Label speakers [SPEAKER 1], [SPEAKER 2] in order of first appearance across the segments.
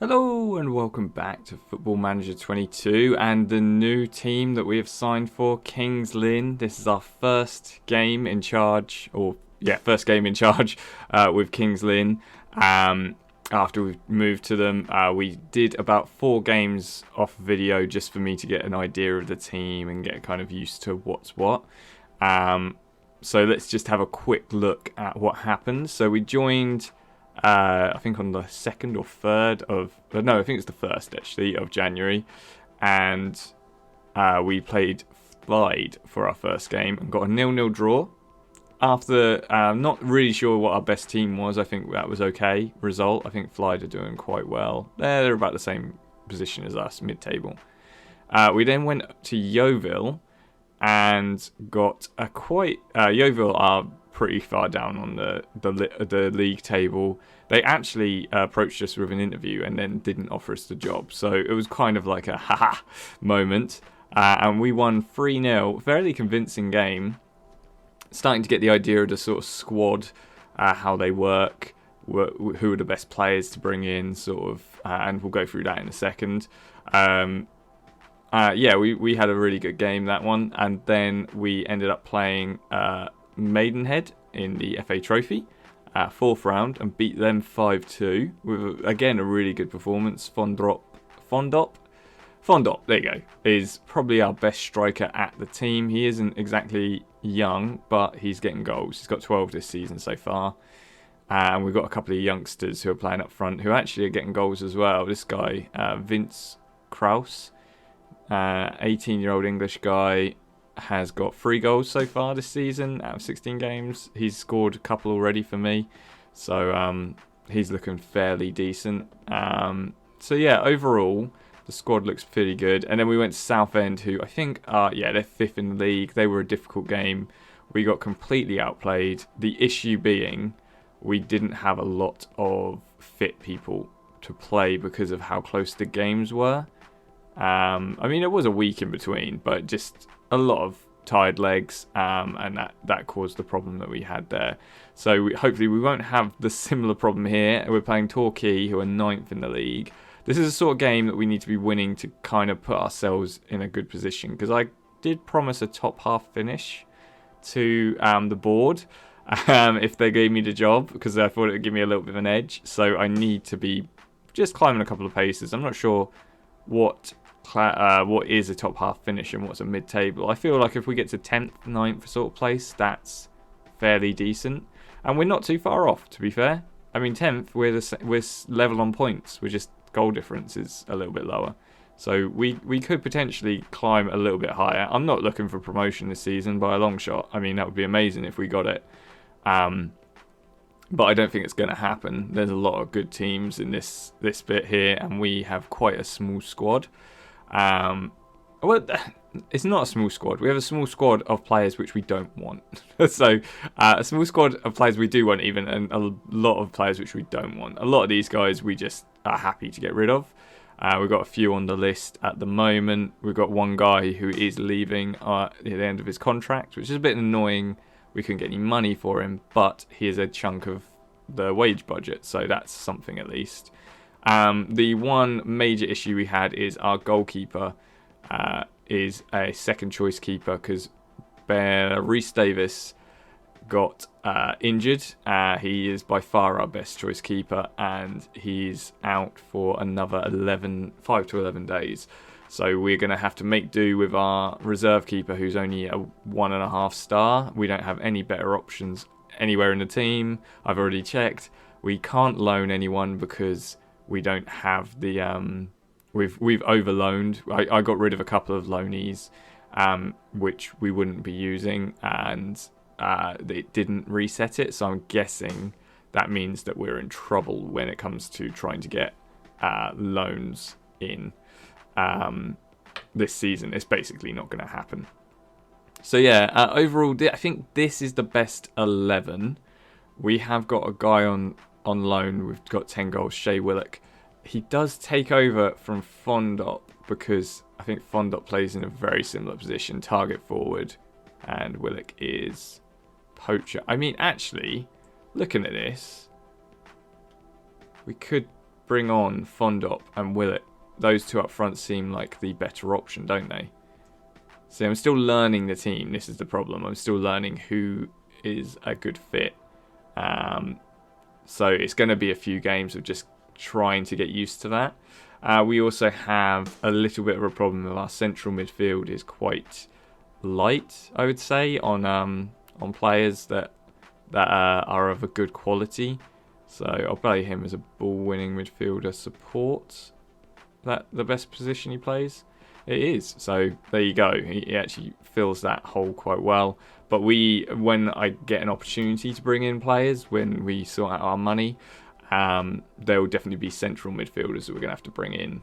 [SPEAKER 1] Hello and welcome back to Football Manager 22 and the new team that we have signed for, Kings Lynn. This is our first game in charge, with Kings Lynn. After we moved to them, we did about 4 games off video just for me to get an idea of the team and get kind of used to what's what. So let's just have a quick look at what happened. So we joined... I think on the 2nd or 3rd I think it's the 1st actually of January, and we played Flyd for our first game and got a 0-0 draw. After not really sure what our best team was, I think that was okay result. I think Flyd are doing quite well. They're about the same position as us, mid-table. We then went to Yeovil and got a Yeovil are pretty far down on the league table. They actually approached us with an interview and then didn't offer us the job. So it was kind of like a haha moment. And we won 3-0. Fairly convincing game. Starting to get the idea of the sort of squad, how they work, who are the best players to bring in, sort of. And we'll go through that in a second. We had a really good game, that one. And then we ended up playing... Maidenhead in the FA Trophy, 4th round, and beat them 5-2 with again a really good performance. Fondop, there you go, is probably our best striker at the team. He isn't exactly young, but he's getting goals. He's got 12 this season so far, and we've got a couple of youngsters who are playing up front who actually are getting goals as well. This guy, Vince Kraus, 18-year-old English guy, has got 3 goals so far this season out of 16 games. He's scored a couple already for me, so he's looking fairly decent. Overall the squad looks pretty good. And then we went to Southend, who I think they're 5th in the league. They were a difficult game. We got completely outplayed. The issue being we didn't have a lot of fit people to play because of how close the games were. It was a week in between, but just a lot of tired legs, and that caused the problem that we had there. So hopefully we won't have the similar problem here. We're playing Torquay, who are 9th in the league. This is a sort of game that we need to be winning to kind of put ourselves in a good position, because I did promise a top half finish to the board if they gave me the job, because I thought it would give me a little bit of an edge. So I need to be just climbing a couple of paces. I'm not sure what is a top half finish and what's a mid-table. I feel like if we get to 10th, 9th sort of place, that's fairly decent, and we're not too far off, to be fair. 10th, we're level on points. We're just goal difference is a little bit lower, so we could potentially climb a little bit higher. I'm not looking for promotion this season by a long shot. That would be amazing if we got it, but I don't think it's going to happen. There's a lot of good teams in this bit here, and we have quite a small squad. It's not a small squad. We have a small squad of players which we don't want. So a small squad of players we do want, even, and a lot of players which we don't want. A lot of these guys we just are happy to get rid of. We've got a few on the list at the moment. We've got one guy who is leaving at the end of his contract, which is a bit annoying. We couldn't get any money for him, but he is a chunk of the wage budget, so that's something at least. The one major issue we had is our goalkeeper is a second choice keeper, because Rhys Davis got injured. He is by far our best choice keeper, and he's out for another 5 to 11 days. So we're going to have to make do with our reserve keeper, who's only a 1.5 star. We don't have any better options anywhere in the team. I've already checked. We can't loan anyone because we don't have the we've overloaned. I got rid of a couple of loanees, which we wouldn't be using, and it didn't reset it. So I'm guessing that means that we're in trouble when it comes to trying to get loans in this season. It's basically not going to happen. So overall, I think this is the best 11. We have got a guy on loan. We've got 10 goals, Shea Willock. He does take over from Fondop, because I think Fondop plays in a very similar position, target forward, and Willock is poacher. Actually, looking at this, we could bring on Fondop and Willett. Those two up front seem like the better option, don't they? See, I'm still learning the team. This is the problem. I'm still learning who is a good fit. So it's going to be a few games of just trying to get used to that. We also have a little bit of a problem with our central midfield is quite light, I would say, on players that are of a good quality. So I'll play him as a ball-winning midfielder support. That the best position he plays? It is. So there you go. He actually fills that hole quite well. But when I get an opportunity to bring in players, when we sort out our money, there will definitely be central midfielders that we're going to have to bring in.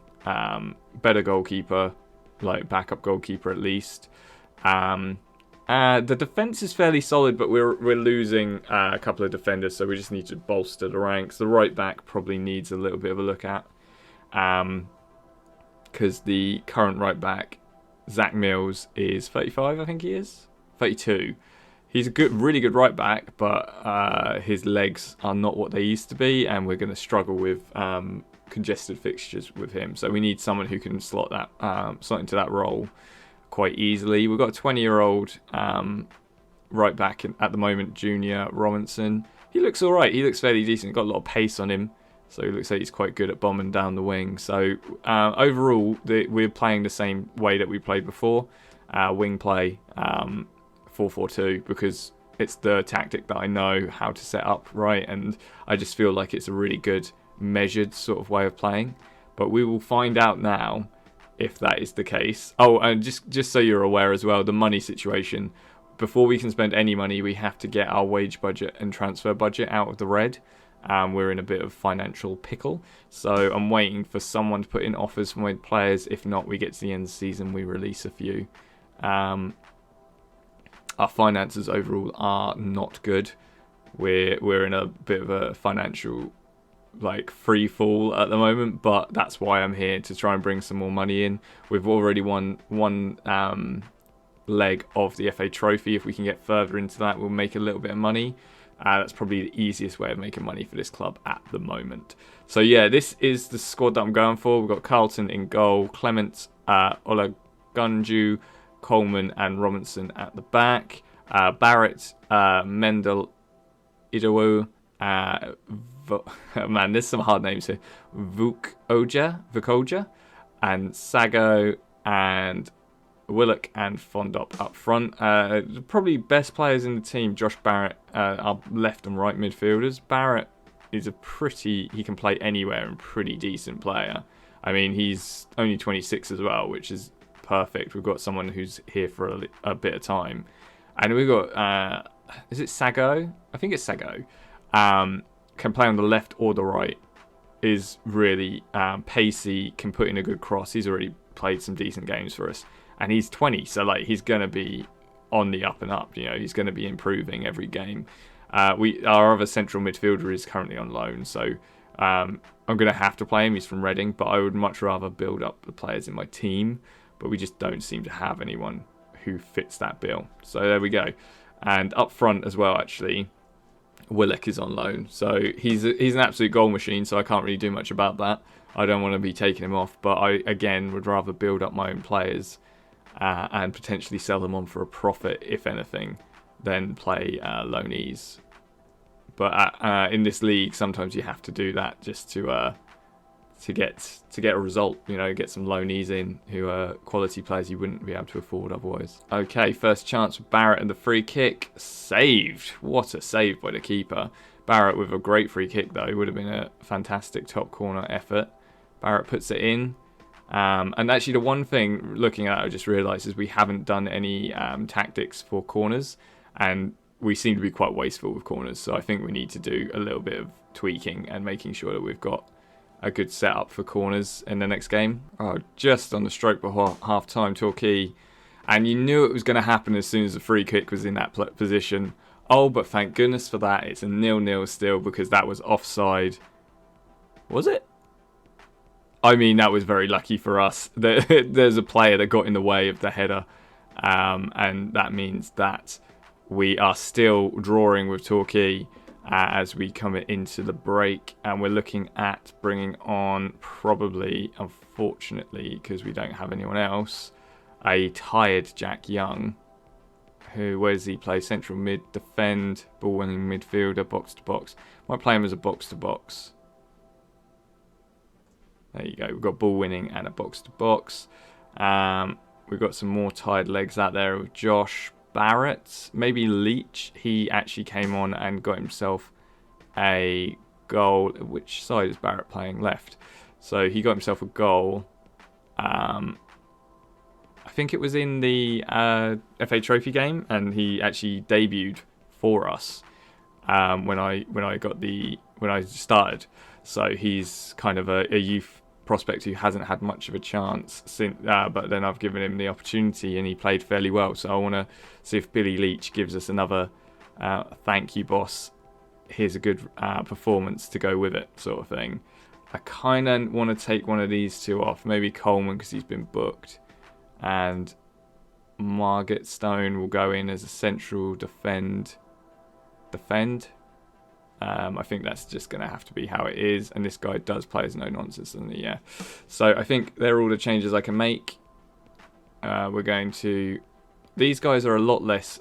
[SPEAKER 1] Better goalkeeper, like backup goalkeeper at least. The defence is fairly solid, but we're losing a couple of defenders, so we just need to bolster the ranks. The right back probably needs a little bit of a look at. Because the current right back, Zach Mills, is 35, I think he is. 32. He's a really good right back, but his legs are not what they used to be, and we're going to struggle with congested fixtures with him. So we need someone who can slot into that role quite easily. We've got a 20-year-old right back at the moment, Junior Robinson. He looks all right. He looks fairly decent. Got a lot of pace on him. So it looks like he's quite good at bombing down the wing. So overall, we're playing the same way that we played before. Wing play, 4-4-2, because it's the tactic that I know how to set up right. And I just feel like it's a really good, measured sort of way of playing. But we will find out now if that is the case. Oh, and just so you're aware as well, the money situation. Before we can spend any money, we have to get our wage budget and transfer budget out of the red. We're in a bit of financial pickle, so I'm waiting for someone to put in offers for my players. If not, we get to the end of the season, we release a few. Our finances overall are not good. We're in a bit of a financial free fall at the moment, but that's why I'm here to try and bring some more money in. We've already won one leg of the FA Trophy. If we can get further into that, we'll make a little bit of money. That's probably the easiest way of making money for this club at the moment. So yeah, this is the squad that I'm going for. We've got Carlton in goal, Clement, Olagunju, Coleman and Robinson at the back. Barrett, Mendel, Idowu, man, there's some hard names here. Vukoja, and Sago, and Willock and Fondop up front. Probably best players in the team, Josh Barrett, our left and right midfielders. Barrett is he can play anywhere and pretty decent player. I mean, he's only 26 as well, which is perfect. We've got someone who's here for a bit of time. And we've got, is it Sago? I think it's Sago. Can play on the left or the right. Is really pacey, can put in a good cross. He's already played some decent games for us. And he's 20, so he's going to be on the up and up. He's going to be improving every game. Our other central midfielder is currently on loan, so I'm going to have to play him. He's from Reading, but I would much rather build up the players in my team. But we just don't seem to have anyone who fits that bill. So there we go. And up front as well, actually, Willock is on loan. So he's an absolute goal machine, so I can't really do much about that. I don't want to be taking him off, but I, again, would rather build up my own players and potentially sell them on for a profit, if anything, than play loanees. But in this league, sometimes you have to do that just to get a result. Get some loanees in who are quality players you wouldn't be able to afford otherwise. Okay, first chance for Barrett and the free kick saved. What a save by the keeper. Barrett with a great free kick though. Would have been a fantastic top corner effort. Barrett puts it in. And actually the one thing looking at it I just realised is we haven't done any tactics for corners, and we seem to be quite wasteful with corners, so I think we need to do a little bit of tweaking and making sure that we've got a good setup for corners in the next game. Oh, just on the stroke before half time, Torquay, and you knew it was going to happen as soon as the free kick was in that position. Oh, but thank goodness for that, it's a 0-0 still, because that was offside. Was it? I mean, that was very lucky for us. There's a player that got in the way of the header, and that means that we are still drawing with Torquay. as we come into the break, and we're looking at bringing on probably, unfortunately, because we don't have anyone else, a tired Jack Young. Where does he play? Central mid, defend, ball winning midfielder, box to box. Might play him as a box to box. There you go. We've got ball winning and a box to box. We've got some more tired legs out there with Josh Barrett, maybe Leach. He actually came on and got himself a goal. Which side is Barrett playing? Left. So he got himself a goal. I think it was in the FA Trophy game, and he actually debuted for us when I started. So he's kind of a youth prospect who hasn't had much of a chance since, but then I've given him the opportunity and he played fairly well. So I want to see if Billy Leach gives us another thank you, boss. Here's a good performance to go with it, sort of thing. I kind of want to take one of these two off, maybe Coleman because he's been booked. And Margaret Stone will go in as a central defend. I think that's just going to have to be how it is. And this guy does play as no nonsense, doesn't he? Yeah. So I think they're all the changes I can make. We're going to... These guys are a lot less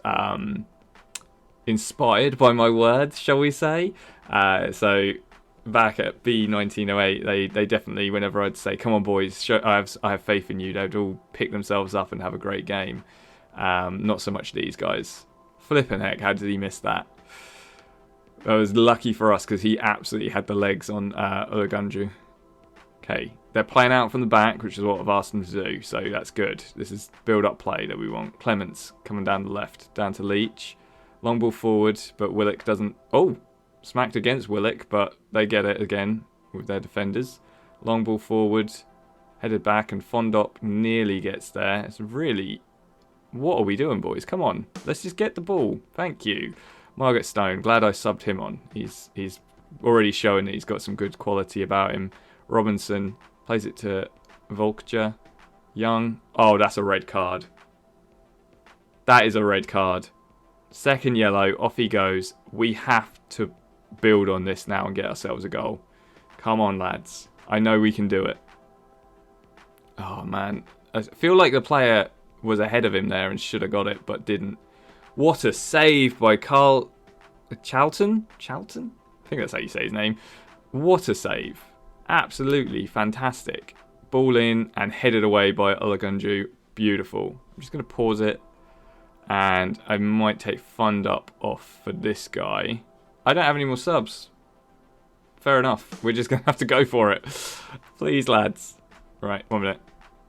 [SPEAKER 1] inspired by my words, shall we say. So back at B1908, they definitely, whenever I'd say, come on boys, I have faith in you, they'd all pick themselves up and have a great game. Not so much these guys. Flippin' heck, how did he miss that? That was lucky for us because he absolutely had the legs on Ulagunju. Okay, they're playing out from the back, which is what I've asked them to do, so that's good. This is build-up play that we want. Clements coming down the left, down to Leach. Long ball forward, but Willock doesn't... Oh! Smacked against Willock, but they get it again with their defenders. Long ball forward, headed back, and Fondop nearly gets there. It's really... What are we doing, boys? Come on. Let's just get the ball. Thank you. Margaret Stone, glad I subbed him on. He's already showing that he's got some good quality about him. Robinson plays it to Volkja. Young. Oh, that's a red card. That is a red card. Second yellow. Off he goes. We have to build on this now and get ourselves a goal. Come on, lads. I know we can do it. Oh, man. I feel like the player was ahead of him there and should have got it, but didn't. What a save by Carl Charlton? Charlton? I think that's how you say his name. What a save. Absolutely fantastic. Ball in and headed away by Ulagunju. Beautiful. I'm just going to pause it. And I might take Fund Up off for this guy. I don't have any more subs. Fair enough. We're just going to have to go for it. Please, lads. Right, 1 minute.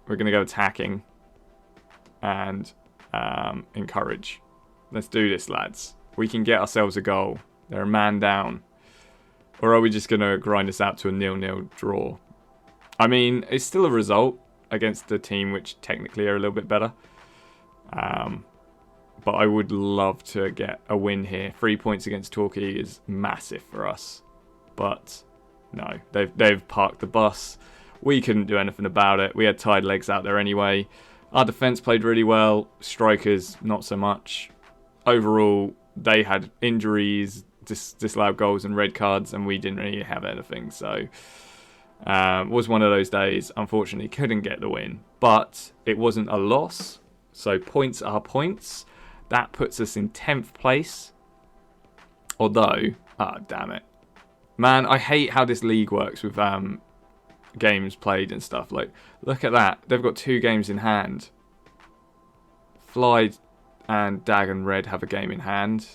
[SPEAKER 1] We're going to go attacking. And encourage. Let's do this, lads. We can get ourselves a goal. They're a man down. Or are we just going to grind this out to a 0-0 draw? I mean, it's still a result against a team which technically are a little bit better. But I would love to get a win here. 3 points against Torquay is massive for us. But no, they've parked the bus. We couldn't do anything about it. We had tied legs out there anyway. Our defence played really well. Strikers, not so much. Overall, they had injuries, disallowed goals and red cards, and we didn't really have anything. So it was one of those days. Unfortunately, couldn't get the win. But it wasn't a loss. So points are points. That puts us in 10th place. Although, damn it. Man, I hate how this league works with games played and stuff. Like, look at that. They've got 2 games in hand. Fly and Dagon Red have a game in hand.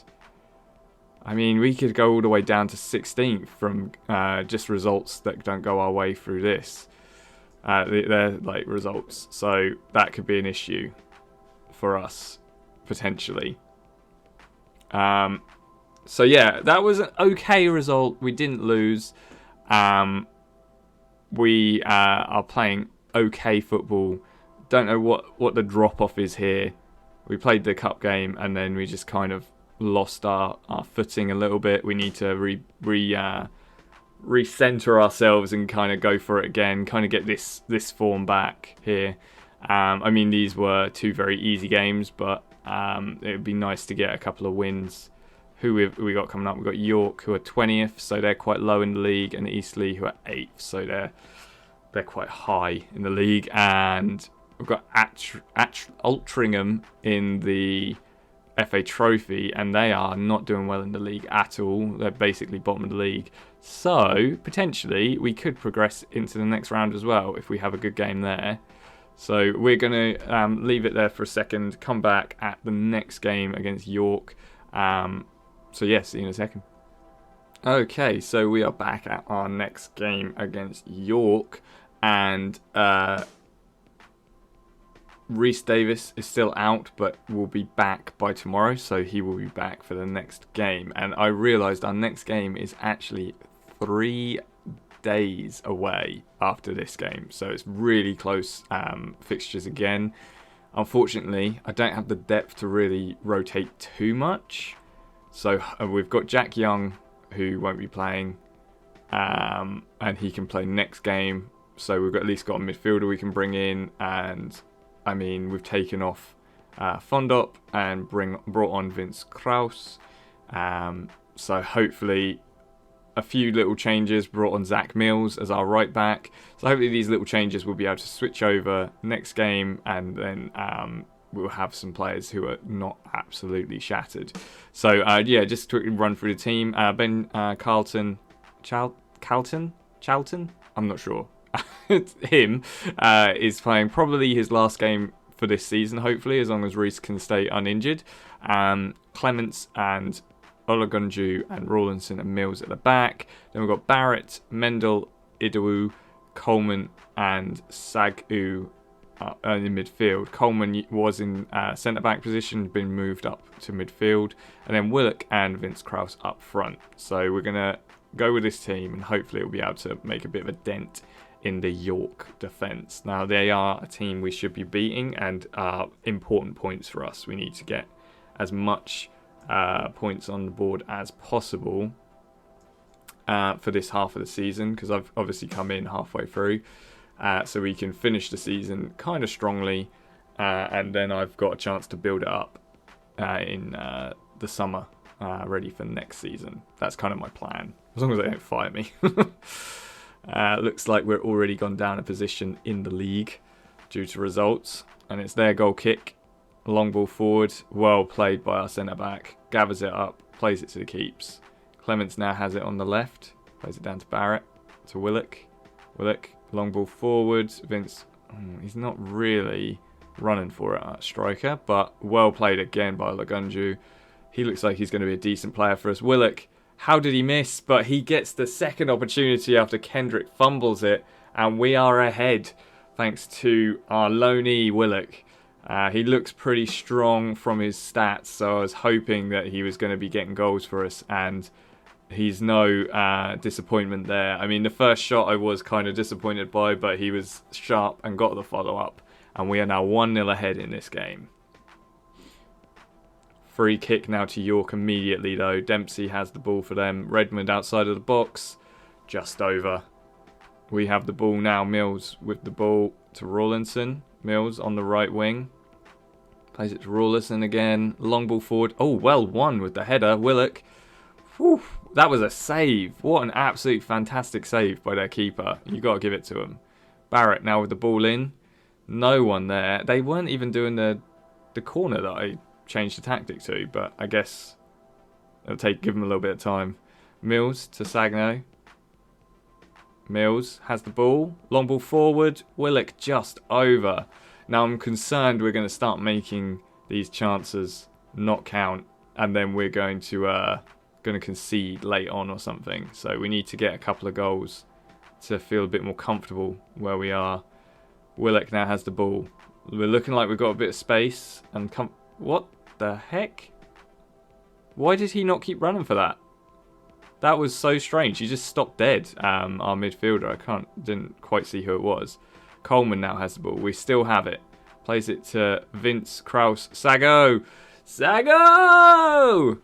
[SPEAKER 1] I mean, we could go all the way down to 16th from just results that don't go our way through this. They're like results. So that could be an issue for us, potentially. So yeah, that was an okay result. We didn't lose. We are playing okay football. Don't know what the drop-off is here. We played the cup game and then we just kind of lost our footing a little bit. We need to recenter ourselves and kind of go for it again, kind of get this form back here. I mean, these were 2 very easy games, but it would be nice to get a couple of wins who we got coming up. We've got York, who are 20th, so they're quite low in the league, and Eastleigh, who are 8th, so they're quite high in the league. And we've got Altrincham in the FA Trophy, and they are not doing well in the league at all. They're basically bottom of the league. So, potentially, we could progress into the next round as well if we have a good game there. So, we're going to leave it there for a second, come back at the next game against York. So, yeah, see you in a second. Okay, so we are back at our next game against York, and Rhys Davis is still out, but will be back by tomorrow, so he will be back for the next game. And I realised our next game is actually 3 days away after this game, so it's really close fixtures again. Unfortunately, I don't have the depth to really rotate too much, so we've got Jack Young, who won't be playing, and he can play next game, so we've at least got a midfielder we can bring in. And I mean, we've taken off Fondop and brought on Vince Krause, so hopefully a few little changes. Brought on Zach Mills as our right back, so hopefully these little changes will be able to switch over next game, and then we'll have some players who are not absolutely shattered. So yeah, just to quickly run through the team. Ben Charlton, I'm not sure. Him is playing probably his last game for this season, hopefully, as long as Rhys can stay uninjured. Clements and Olagunju and Rawlinson and Mills at the back. Then we've got Barrett, Mendel, Idowu, Coleman and Sagu in midfield. Coleman was in centre-back position, been moved up to midfield. And then Willock and Vince Krause up front. So we're going to go with this team, and hopefully we'll be able to make a bit of a dent in the York defence. Now, they are a team we should be beating, and are important points for us. We need to get as much points on the board as possible for this half of the season, because I've obviously come in halfway through, so we can finish the season kind of strongly, and then I've got a chance to build it up in the summer, ready for next season. That's kind of my plan, as long as they don't fire me. Looks like we're already gone down a position in the league due to results, and it's their goal kick. Long ball forward, well played by our centre-back. Gathers it up, plays it to the keeps. Clements now has it on the left, plays it down to Barrett, to Willock. Willock, long ball forward. Vince, he's not really running for it at striker, but well played again by Lagunju. He looks like he's going to be a decent player for us. Willock, how did he miss? But he gets the second opportunity after Kendrick fumbles it, and we are ahead thanks to our loanee Willock. He looks pretty strong from his stats, so I was hoping that he was going to be getting goals for us, and he's no disappointment there. I mean, the first shot I was kind of disappointed by, but he was sharp and got the follow-up, and we are now 1-0 ahead in this game. Free kick now to York immediately, though. Dempsey has the ball for them. Redmond outside of the box, just over. We have the ball now. Mills with the ball to Rawlinson. Mills on the right wing. Plays it to Rawlinson again. Long ball forward. Oh, well won with the header. Willock. Whew, that was a save. What an absolute fantastic save by their keeper. You got to give it to him. Barrett now with the ball in. No one there. They weren't even doing the corner that I changed the tactic to, but I guess it'll give them a little bit of time. Mills to Sagno. Mills has the ball. Long ball forward. Willock just over. Now I'm concerned we're going to start making these chances not count, and then we're going to concede late on or something. So we need to get a couple of goals to feel a bit more comfortable where we are. Willock now has the ball. We're looking like we've got a bit of space. And what the heck? Why did he not keep running for that? That was so strange. He just stopped dead. Our midfielder. Didn't quite see who it was. Coleman now has the ball. We still have it. Plays it to Vince Krause. Sago! Sago!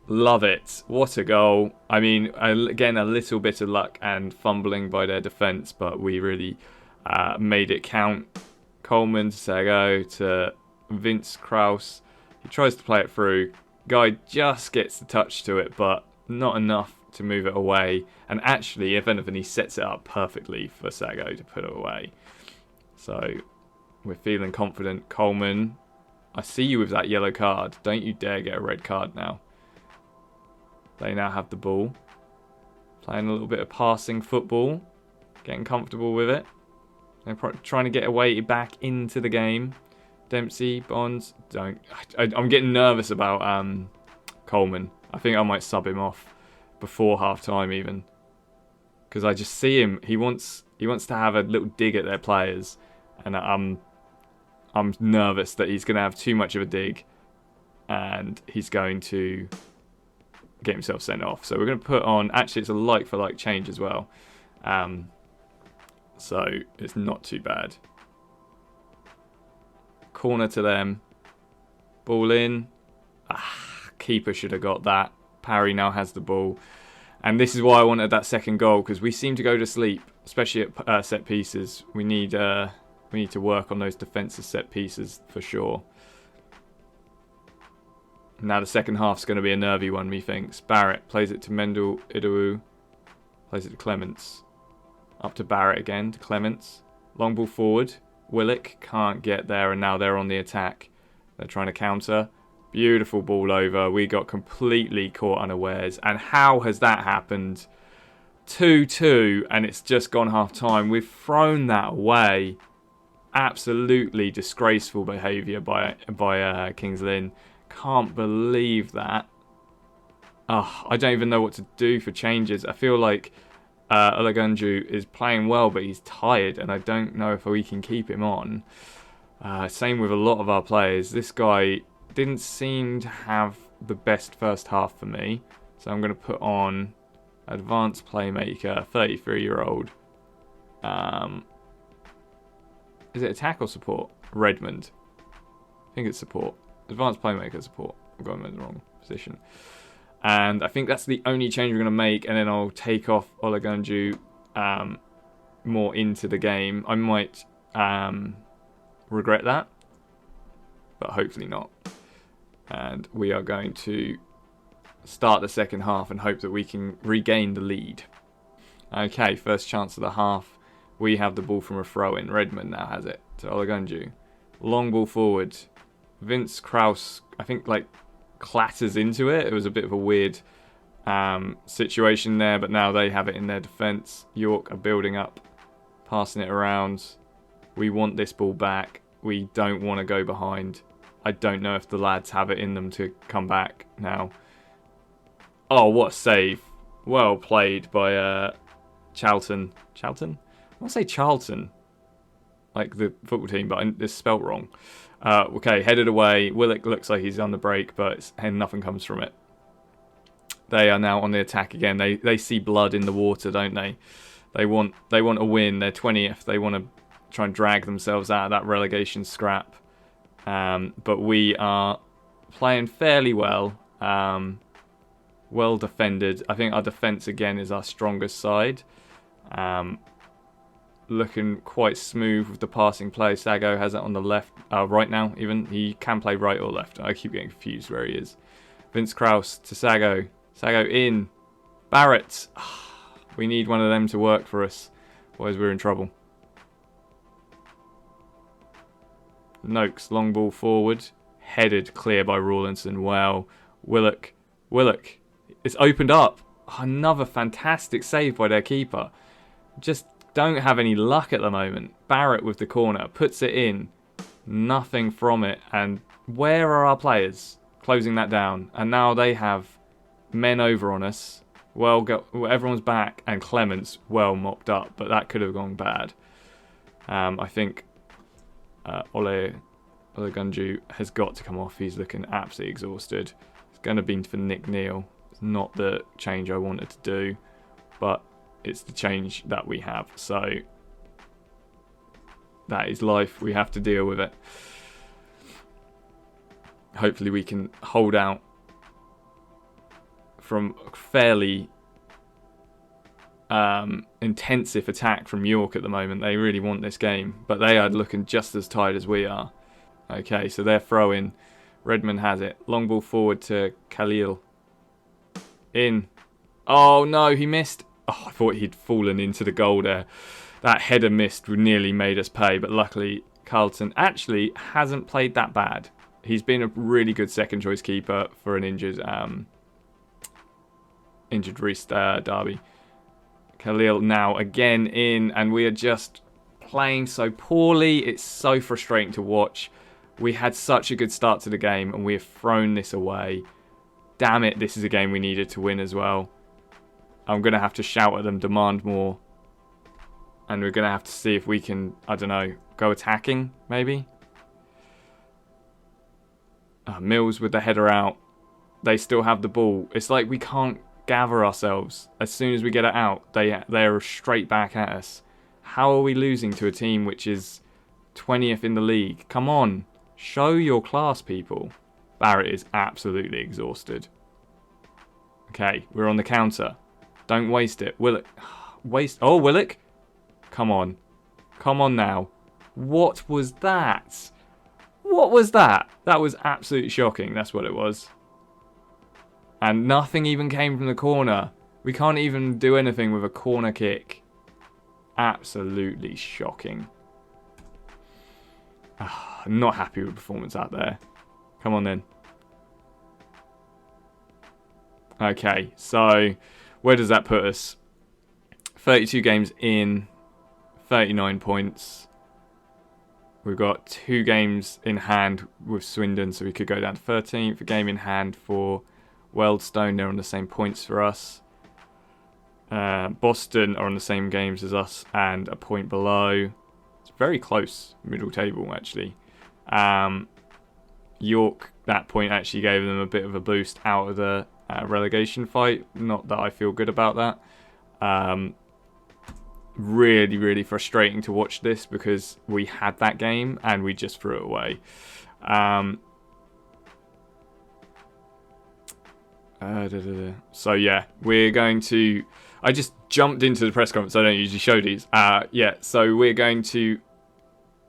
[SPEAKER 1] Love it. What a goal. I mean, again, a little bit of luck and fumbling by their defence, but we really made it count. Coleman to Sago to Vince Krause. He tries to play it through. Guy just gets the touch to it, but not enough to move it away. And actually, if anything, he sets it up perfectly for Sago to put it away. So we're feeling confident. Coleman, I see you with that yellow card. Don't you dare get a red card now. They now have the ball. Playing a little bit of passing football. Getting comfortable with it. They're trying to get away back into the game. Dempsey, Bonds, don't. I'm getting nervous about Coleman. I think I might sub him off before half time even. Because I just see him. He wants to have a little dig at their players. And I'm nervous that he's going to have too much of a dig. And he's going to get himself sent off. So we're going to put on... Actually, it's a like-for-like change as well. So it's not too bad. Corner to them. Ball in. Keeper should have got that. Parry now has the ball. And this is why I wanted that second goal, because we seem to go to sleep, especially at set pieces. We need to work on those defensive set pieces for sure. Now the second half's going to be a nervy one, methinks. Barrett plays it to Mendel Idowu. Plays it to Clements. Up to Barrett again, to Clements. Long ball forward. Willock can't get there, and now they're on the attack. They're trying to counter. Beautiful ball over. We got completely caught unawares. And how has that happened? 2-2, and it's just gone half time. We've thrown that away. Absolutely disgraceful behaviour by Kings Lynn. Can't believe that. I don't even know what to do for changes. I feel like Olagunju is playing well, but he's tired, and I don't know if we can keep him on. Same with a lot of our players. This guy didn't seem to have the best first half for me, so I'm going to put on advanced playmaker, 33-year-old. Is it attack or support? Redmond. I think it's support. Advanced playmaker support. I've got him in the wrong position. And I think that's the only change we're going to make, and then I'll take off Olagunju more into the game. I might regret that, but hopefully not. And we are going to start the second half and hope that we can regain the lead. Okay, first chance of the half. We have the ball from a throw-in. Redmond now has it to Olagunju. Long ball forward. Vince Krause, I think, clatters into it. It was a bit of a weird situation there, but now they have it in their defence. York are building up, passing it around. We want this ball back. We don't want to go behind. I don't know if the lads have it in them to come back now. Oh, what a save. Well played by Charlton. Charlton? I want to say Charlton, like the football team, but it's spelt wrong. Okay, headed away. Willock looks like he's on the break, but nothing comes from it. They are now on the attack again. They see blood in the water, don't they? They want a win. They're 20th. They want to try and drag themselves out of that relegation scrap. But we are playing fairly well. Well defended. I think our defence again is our strongest side. Looking quite smooth with the passing play. Sago has it on the left, right now even. He can play right or left. I keep getting confused where he is. Vince Krause to Sago. Sago in. Barrett. We need one of them to work for us. Otherwise we're in trouble. Noakes, long ball forward. Headed clear by Rawlinson. Well, Willock. It's opened up. Another fantastic save by their keeper. Just don't have any luck at the moment. Barrett with the corner. Puts it in. Nothing from it. And where are our players? Closing that down. And now they have men over on us. Well, everyone's back. And Clements well mopped up. But that could have gone bad. I think Olagunju has got to come off. He's looking absolutely exhausted. It's going to be for Nick Neal. It's not the change I wanted to do, but it's the change that we have. So that is life. We have to deal with it. Hopefully we can hold out from fairly intensive attack from York at the moment. They really want this game, but they are looking just as tired as we are. Okay, so they're throwing. Redmond has it. Long ball forward to Khalil. In. Oh, no, he missed. Oh, I thought he'd fallen into the goal there. That header missed nearly made us pay, but luckily Carlton actually hasn't played that bad. He's been a really good second choice keeper for an injured Reece Derby. Khalil now again in, and we are just playing so poorly. It's so frustrating to watch. We had such a good start to the game, and we have thrown this away. Damn it, this is a game we needed to win as well. I'm going to have to shout at them, demand more. And we're going to have to see if we can, I don't know, go attacking, maybe? Mills with the header out. They still have the ball. It's like we can't gather ourselves. As soon as we get it out, they are straight back at us. How are we losing to a team which is 20th in the league? Come on. Show your class, people. Barrett is absolutely exhausted. Okay, we're on the counter. Don't waste it. Willock. Oh, Willock. Come on. Come on now. What was that? What was that? That was absolutely shocking. That's what it was. And nothing even came from the corner. We can't even do anything with a corner kick. Absolutely shocking. I'm not happy with performance out there. Come on then. Okay, so where does that put us? 32 games in, 39 points. We've got 2 games in hand with Swindon, so we could go down to 13th. A game in hand for Wealdstone, they're on the same points for us. Boston are on the same games as us and a point below. It's very close, middle table actually. York, that point actually gave them a bit of a boost out of the relegation fight. Not that I feel good about that. Really, really frustrating to watch this because we had that game and we just threw it away. So yeah, we're going to... I just jumped into the press conference. I don't usually show these. So we're going to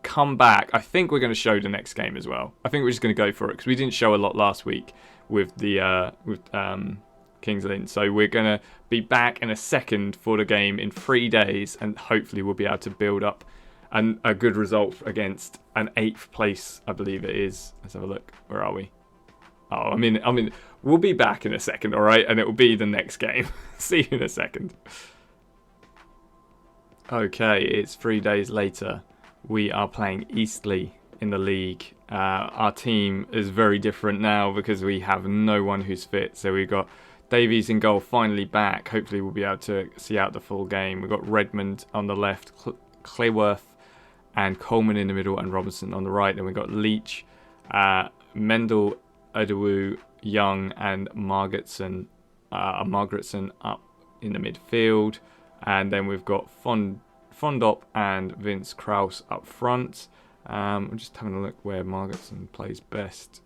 [SPEAKER 1] come back. I think we're going to show the next game as well. I think we're just going to go for it because we didn't show a lot last week with the Kings Lynn. So we're going to be back in a second for the game in 3 days, and hopefully we'll be able to build up a good result against an 8th place, I believe it is. Let's have a look. Where are we? Oh, I mean, we'll be back in a second, all right? And it will be the next game. See you in a second. Okay, it's 3 days later. We are playing Eastleigh in the league. Our team is very different now because we have no one who's fit. So we've got Davies in goal, finally back. Hopefully we'll be able to see out the full game. We've got Redmond on the left, Clayworth and Coleman in the middle, and Robinson on the right. Then we've got Leach, Mendel, Odowu, Young and Margaretson up in the midfield. And then we've got Fondop and Vince Krause up front. I'm just having a look where Margaretson plays best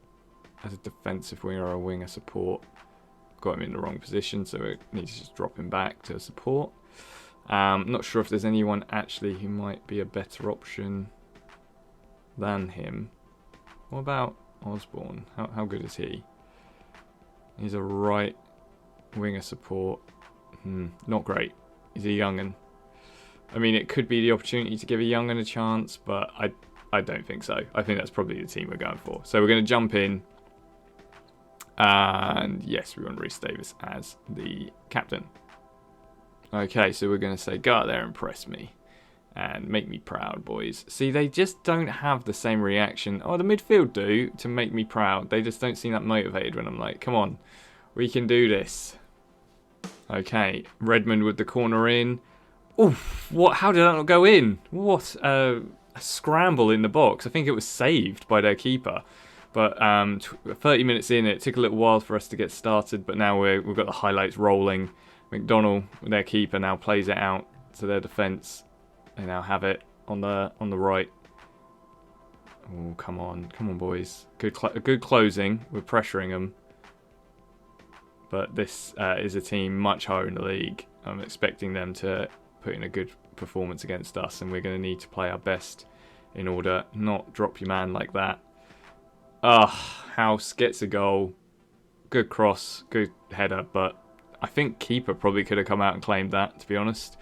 [SPEAKER 1] as a defensive winger or a winger support. Got him in the wrong position, so we need to just drop him back to support. Not sure if there's anyone actually who might be a better option than him. What about Osborne? How good is he? He's a right winger support. Not great. He's a young'un. I mean, it could be the opportunity to give a young'un a chance, but I don't think so. I think that's probably the team we're going for. So we're going to jump in. And yes, we want Rhys Davis as the captain. Okay, so we're going to say, go out there and impress me. And make me proud, boys. See, they just don't have the same reaction. Oh, the midfield do, to make me proud. They just don't seem that motivated when I'm like, come on, we can do this. Okay, Redmond with the corner in. Oof, what? How did that not go in? What a scramble in the box. I think it was saved by their keeper. But 30 minutes in, it took a little while for us to get started. But now we've got the highlights rolling. McDonnell, their keeper, now plays it out to their defence. They now have it on the right. Oh, come on, boys! Good closing. We're pressuring them, but this is a team much higher in the league. I'm expecting them to put in a good performance against us, and we're going to need to play our best in order not drop your man like that. House gets a goal. Good cross, good header, but I think keeper probably could have come out and claimed that, to be honest.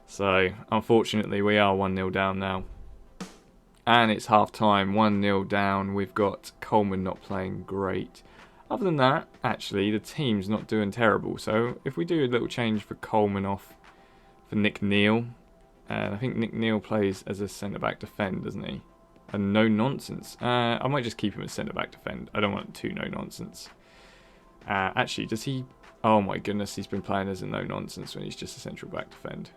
[SPEAKER 1] So, unfortunately, we are 1-0 down now. And it's half-time, 1-0 down. We've got Coleman not playing great. Other than that, actually, the team's not doing terrible. So, if we do a little change for Coleman off for Nick Neal, and I think Nick Neal plays as a centre-back defend, doesn't he? And no nonsense. I might just keep him as centre-back defend. I don't want two no nonsense. Actually, does he... Oh my goodness, he's been playing as a no nonsense when he's just a central back defend.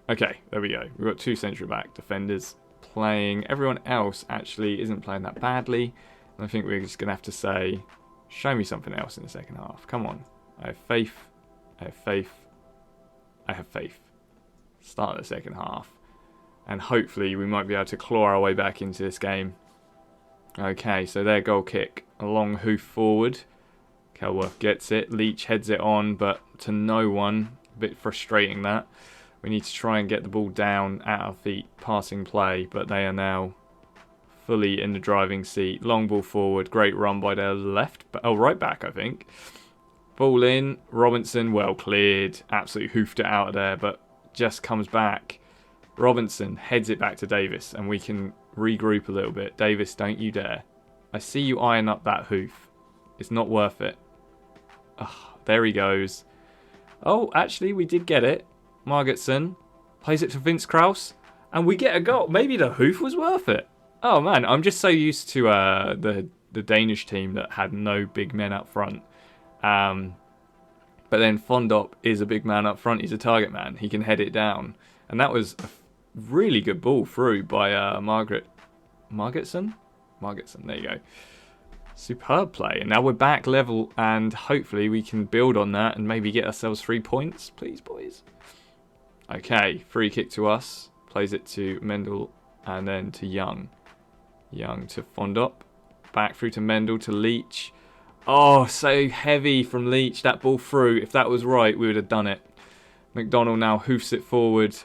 [SPEAKER 1] Okay, there we go. We've got two central back defenders playing. Everyone else actually isn't playing that badly. And I think we're just going to have to say, show me something else in the second half. Come on. I have faith. I have faith. I have faith. Start the second half. And hopefully we might be able to claw our way back into this game. Okay, so their goal kick. A long hoof forward. Kelworth gets it. Leach heads it on, but to no one. A bit frustrating that. We need to try and get the ball down at our feet. Passing play, but they are now fully in the driving seat. Long ball forward. Great run by their right back, I think. Ball in. Robinson, well cleared. Absolutely hoofed it out of there, but just comes back. Robinson heads it back to Davis, and we can regroup a little bit. Davis, don't you dare. I see you eyeing up that hoof. It's not worth it. There he goes. Oh, actually, we did get it. Margetson plays it to Vince Krause, and we get a goal. Maybe the hoof was worth it. Oh, man, I'm just so used to the Danish team that had no big men up front. But then Fondop is a big man up front. He's a target man. He can head it down. And that was a really good ball through by Margetson? Margetson, there you go. Superb play. And now we're back level, and hopefully we can build on that and maybe get ourselves 3 points. Please, boys. Okay, free kick to us. Plays it to Mendel and then to Young. Young to Fondop. Back through to Mendel to Leach. Oh, so heavy from Leach. That ball through. If that was right, we would have done it. McDonald now hoofs it forward.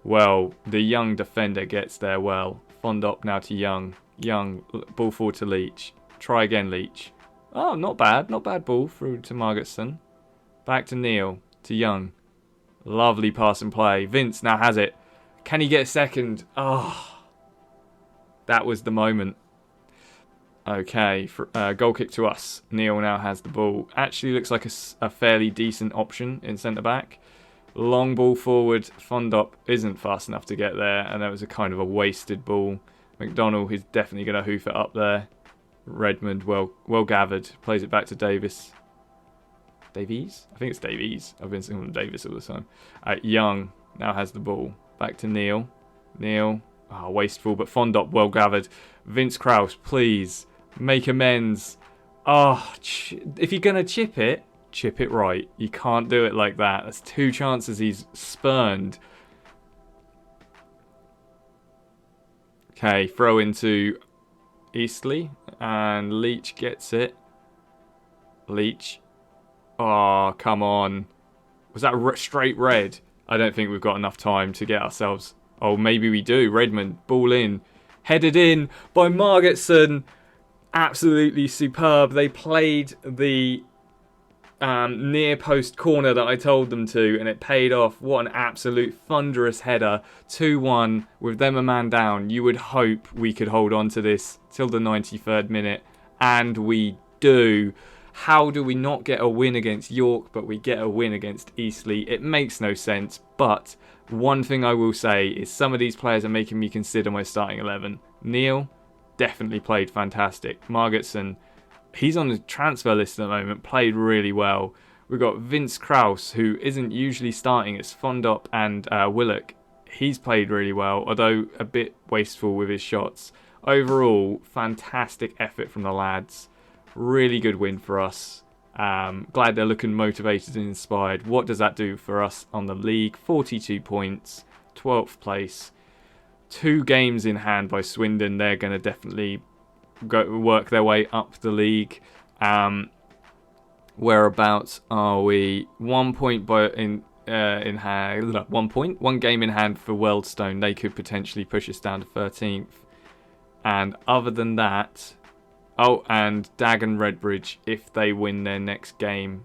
[SPEAKER 1] Well, the Young defender gets there well. Fondop now to Young. Young, ball forward to Leach. Try again, Leach. Oh, not bad. Not bad ball through to Margetson. Back to Neal. To Young. Lovely pass and play. Vince now has it. Can he get a second? Oh, that was the moment. Okay, goal kick to us. Neal now has the ball. Actually looks like a fairly decent option in centre-back. Long ball forward. Fondop isn't fast enough to get there, and that was a kind of a wasted ball. McDonald is definitely going to hoof it up there. Redmond, well gathered. Plays it back to Davis. Davies? I think it's Davies. I've been saying Davis all the time. Young now has the ball. Back to Neal. Neal. Oh, wasteful, but Fondop well gathered. Vince Krause, please. Make amends. Oh, if you're going to chip it right. You can't do it like that. That's 2 chances he's spurned. Okay, throw into Eastleigh, and Leach gets it. Leach. Oh, come on. Was that straight red? I don't think we've got enough time to get ourselves... Oh, maybe we do. Redmond, ball in. Headed in by Margetson. Absolutely superb. They played the near post corner that I told them to, and it paid off. What an absolute thunderous header. 2-1 with them a man down. You would hope we could hold on to this till the 93rd minute, and we do. How do we not get a win against York, but we get a win against Eastleigh? It makes no sense, but one thing I will say is some of these players are making me consider my starting 11. Neal definitely played fantastic. Margetson, he's on the transfer list at the moment, played really well. We've got Vince Krause, who isn't usually starting. It's Fondop and Willock. He's played really well, although a bit wasteful with his shots. Overall, fantastic effort from the lads. Really good win for us. Glad they're looking motivated and inspired. What does that do for us on the league? 42 points, 12th place. 2 games in hand by Swindon. They're going to definitely work their way up the league. Whereabouts are we? 1 point in hand. 1 point. 1 game in hand for Wealdstone. They could potentially push us down to 13th. And other than that, Oh, and Dagon Redbridge, if they win their next game,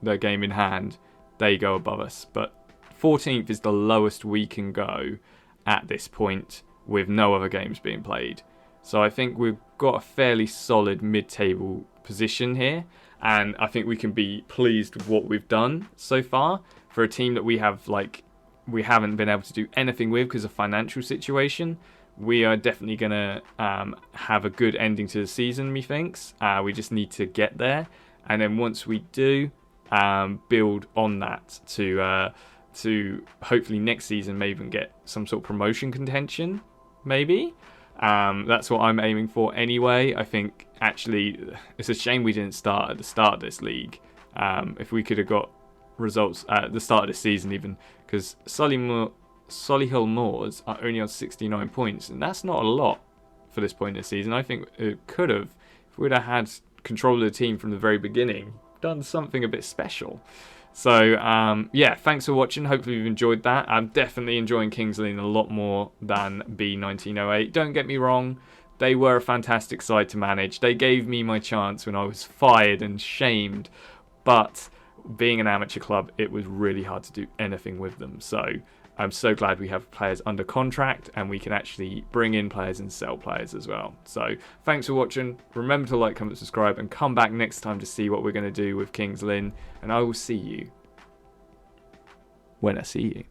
[SPEAKER 1] their game in hand, they go above us. But 14th is the lowest we can go at this point with no other games being played. So I think we've got a fairly solid mid-table position here, and I think we can be pleased with what we've done so far for a team that we haven't been able to do anything with because of financial situation. We are definitely going to have a good ending to the season, methinks. We just need to get there. And then once we do, build on that to hopefully next season maybe even get some sort of promotion contention, maybe. That's what I'm aiming for anyway. I think, actually, it's a shame we didn't start at the start of this league. If we could have got results at the start of the season even, because Solihull Moors are only on 69 points, and that's not a lot for this point in the season. I think it could have, if we'd have had control of the team from the very beginning, done something a bit special. So, yeah, thanks for watching. Hopefully you've enjoyed that. I'm definitely enjoying Kings Lynn a lot more than B1908. Don't get me wrong, they were a fantastic side to manage. They gave me my chance when I was fired and shamed, but being an amateur club, it was really hard to do anything with them. So I'm so glad we have players under contract and we can actually bring in players and sell players as well. So thanks for watching. Remember to like, comment, subscribe, and come back next time to see what we're going to do with Kings Lynn. And I will see you when I see you.